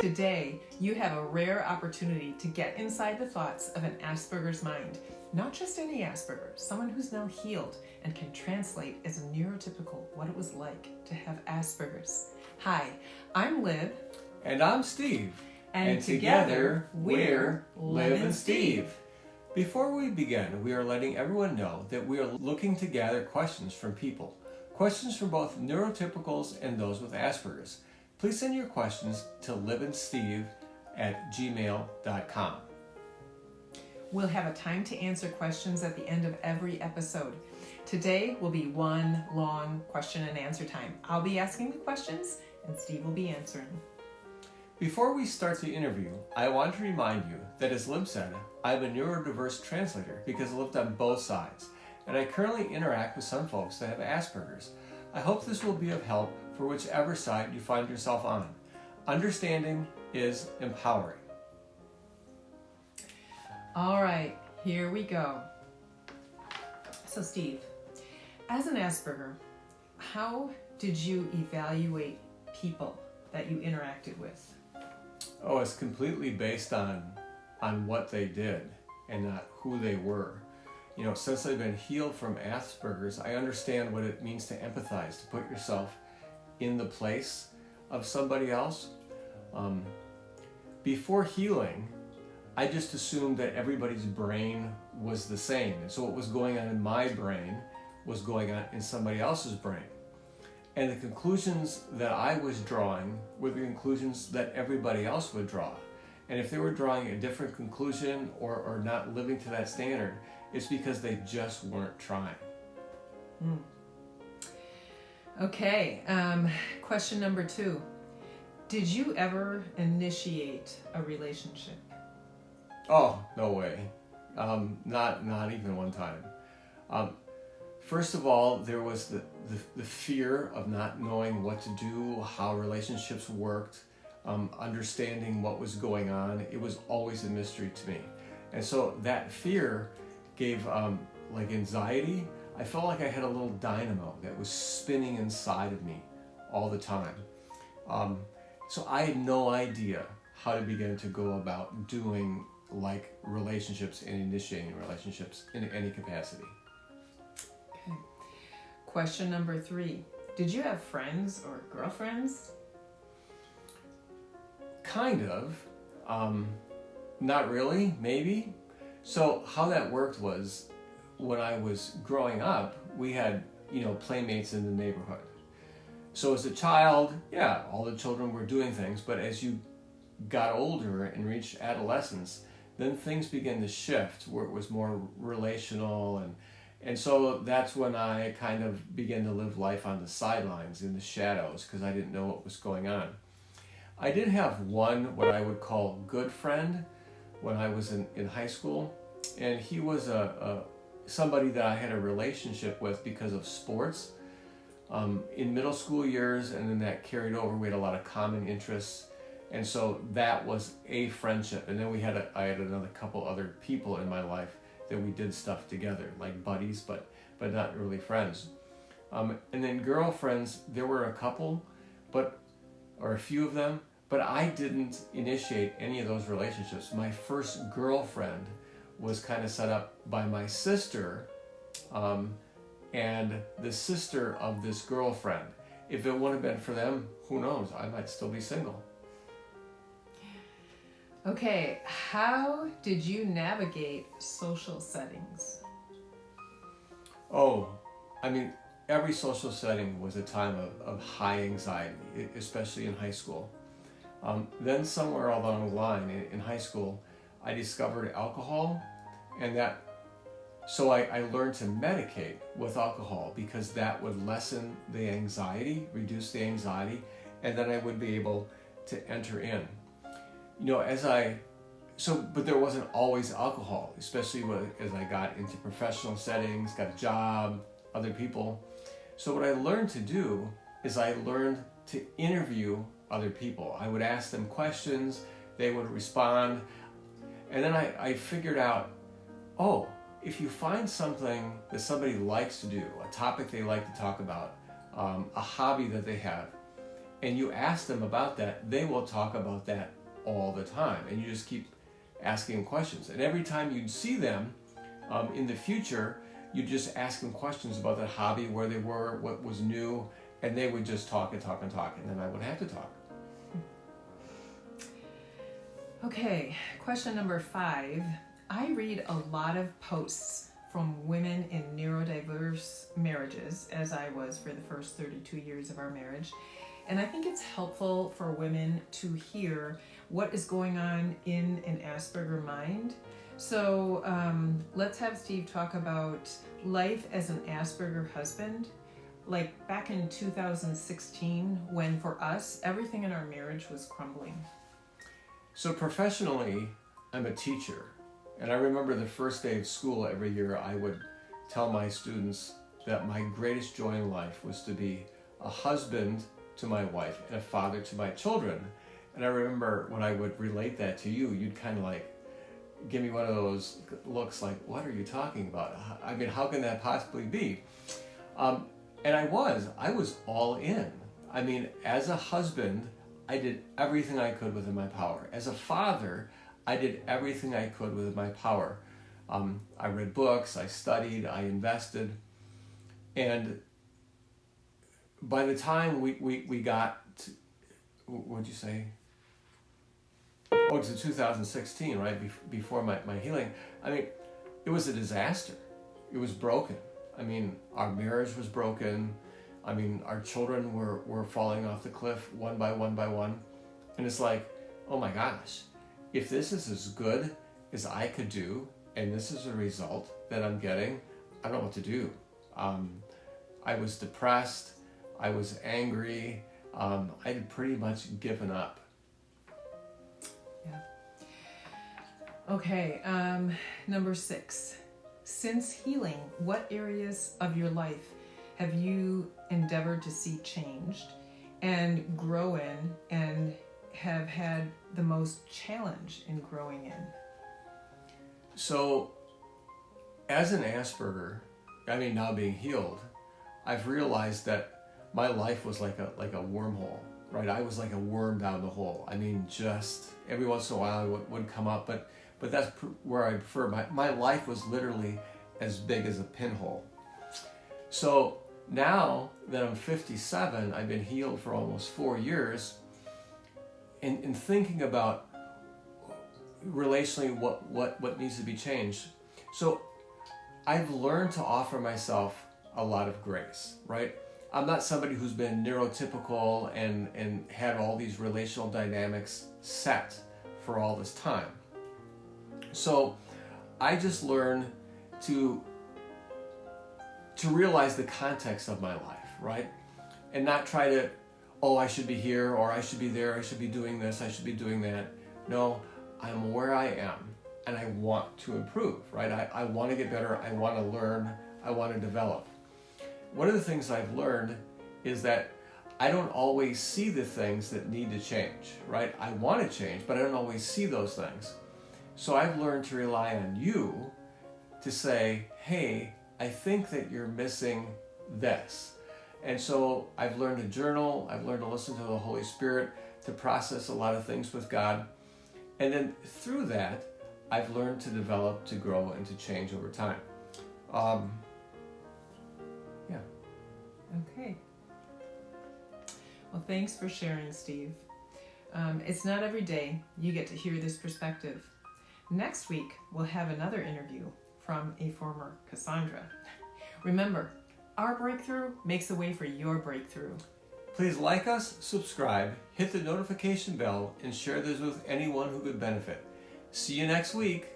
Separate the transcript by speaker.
Speaker 1: Today, you have a rare opportunity to get inside the thoughts of an Asperger's mind. Not just any Asperger, someone who's now healed and can translate as a neurotypical what it was like to have Asperger's. Hi, I'm Lib.
Speaker 2: And I'm Steve.
Speaker 1: And together, we're
Speaker 2: Lib and Steve. Before we begin, we are letting everyone know that we are looking to gather questions from people. Questions from both neurotypicals and those with Asperger's. Please send your questions to libandsteve@gmail.com.
Speaker 1: We'll have a time to answer questions at the end of every episode. Today will be one long question and answer time. I'll be asking the questions and Steve will be answering.
Speaker 2: Before we start the interview, I want to remind you that, as Lib said, I'm a neurodiverse translator because I lived on both sides, and I currently interact with some folks that have Asperger's. I hope this will be of help for whichever side you find yourself on. Understanding is empowering.
Speaker 1: All right, here we go. So Steve, as an Asperger, how did you evaluate people that you interacted with?
Speaker 2: Oh, it's completely based on what they did and not who they were. You know, since I've been healed from Asperger's, I understand what it means to empathize, to put yourself in the place of somebody else. Before healing, I just assumed that everybody's brain was the same. And so what was going on in my brain was going on in somebody else's brain. And the conclusions that I was drawing were the conclusions that everybody else would draw. And if they were drawing a different conclusion or not living to that standard, it's because they just weren't trying.
Speaker 1: Okay, question number 2. Did you ever initiate a relationship?
Speaker 2: Oh, no way. Not even one time. First of all, there was the fear of not knowing what to do, how relationships worked, understanding what was going on. It was always a mystery to me. And so that fear gave like anxiety. I felt like I had a little dynamo that was spinning inside of me all the time. So I had no idea how to begin to go about doing like relationships and initiating relationships in any capacity.
Speaker 1: Okay. Question number 3. Did you have friends or girlfriends?
Speaker 2: Kind of. Not really, maybe. So how that worked was, when I was growing up, we had, playmates in the neighborhood. So as a child, yeah, all the children were doing things, but as you got older and reached adolescence, then things began to shift where it was more relational, and so that's when I kind of began to live life on the sidelines, in the shadows, because I didn't know what was going on. I did have one, what I would call good friend, when I was in high school, and he was somebody that I had a relationship with because of sports. In middle school years, and then that carried over. We had a lot of common interests, and so that was a friendship. And then I had another couple other people in my life that we did stuff together, like buddies, but not really friends. And then girlfriends, there were a couple, or a few of them, but I didn't initiate any of those relationships. My first girlfriend was kind of set up by my sister, and the sister of this girlfriend. If it wouldn't have been for them, who knows? I might still be single.
Speaker 1: Okay, how did you navigate social settings?
Speaker 2: Oh, I mean, every social setting was a time of high anxiety, especially in high school. Then somewhere along the line in high school, I discovered alcohol, and so I learned to medicate with alcohol because that would lessen the anxiety, reduce the anxiety, and then I would be able to enter in. But there wasn't always alcohol, especially as I got into professional settings, got a job, other people. So what I learned to do is I learned to interview other people. I would ask them questions, they would respond, and then I figured out, if you find something that somebody likes to do, a topic they like to talk about, a hobby that they have, and you ask them about that, they will talk about that all the time. And you just keep asking questions. And every time you'd see them in the future, you just ask them questions about that hobby, where they were, what was new, and they would just talk and talk and talk, and then I would have to talk.
Speaker 1: Okay, question number 5. I read a lot of posts from women in neurodiverse marriages, as I was for the first 32 years of our marriage. And I think it's helpful for women to hear what is going on in an Asperger mind. So let's have Steve talk about life as an Asperger husband, like back in 2016, when for us, everything in our marriage was crumbling.
Speaker 2: So professionally, I'm a teacher. And I remember the first day of school every year, I would tell my students that my greatest joy in life was to be a husband to my wife and a father to my children. And I remember when I would relate that to you, you'd kind of like give me one of those looks like, what are you talking about? I mean, how can that possibly be? And I was all in. I mean, as a husband, I did everything I could within my power. As a father, I did everything I could within my power. I read books, I studied, I invested. And by the time we got to, what'd you say? Oh, to 2016, right? Before my healing. I mean, it was a disaster. It was broken. I mean, our marriage was broken. I mean, our children were falling off the cliff one by one by one. And it's like, oh my gosh, if this is as good as I could do, and this is a result that I'm getting, I don't know what to do. I was depressed. I was angry. I had pretty much given up.
Speaker 1: Yeah. Okay, number 6. Since healing, what areas of your life have you endeavored to see changed and grow in, and have had the most challenge in growing in?
Speaker 2: So, as an Asperger, I mean, now being healed, I've realized that my life was like a wormhole, right? I was like a worm down the hole. I mean, just every once in a while it would come up, but that's where I prefer. My life was literally as big as a pinhole. So now that I'm 57, I've been healed for almost 4 years, in thinking about relationally what needs to be changed. So I've learned to offer myself a lot of grace, right? I'm not somebody who's been neurotypical and had all these relational dynamics set for all this time. So I just learned to realize the context of my life, right? And not try to, oh, I should be here, or I should be there, I should be doing this, I should be doing that. No, I'm where I am, and I want to improve, right? I want to get better, I want to learn, I want to develop. One of the things I've learned is that I don't always see the things that need to change, right? I want to change, but I don't always see those things. So I've learned to rely on you to say, hey, I think that you're missing this. And so I've learned to journal, I've learned to listen to the Holy Spirit, to process a lot of things with God. And then through that, I've learned to develop, to grow, and to change over time. Yeah.
Speaker 1: Okay. Well, thanks for sharing, Steve. It's not every day you get to hear this perspective. Next week, we'll have another interview from a former Cassandra. Remember, our breakthrough makes a way for your breakthrough.
Speaker 2: Please like us, subscribe, hit the notification bell, and share this with anyone who could benefit. See you next week.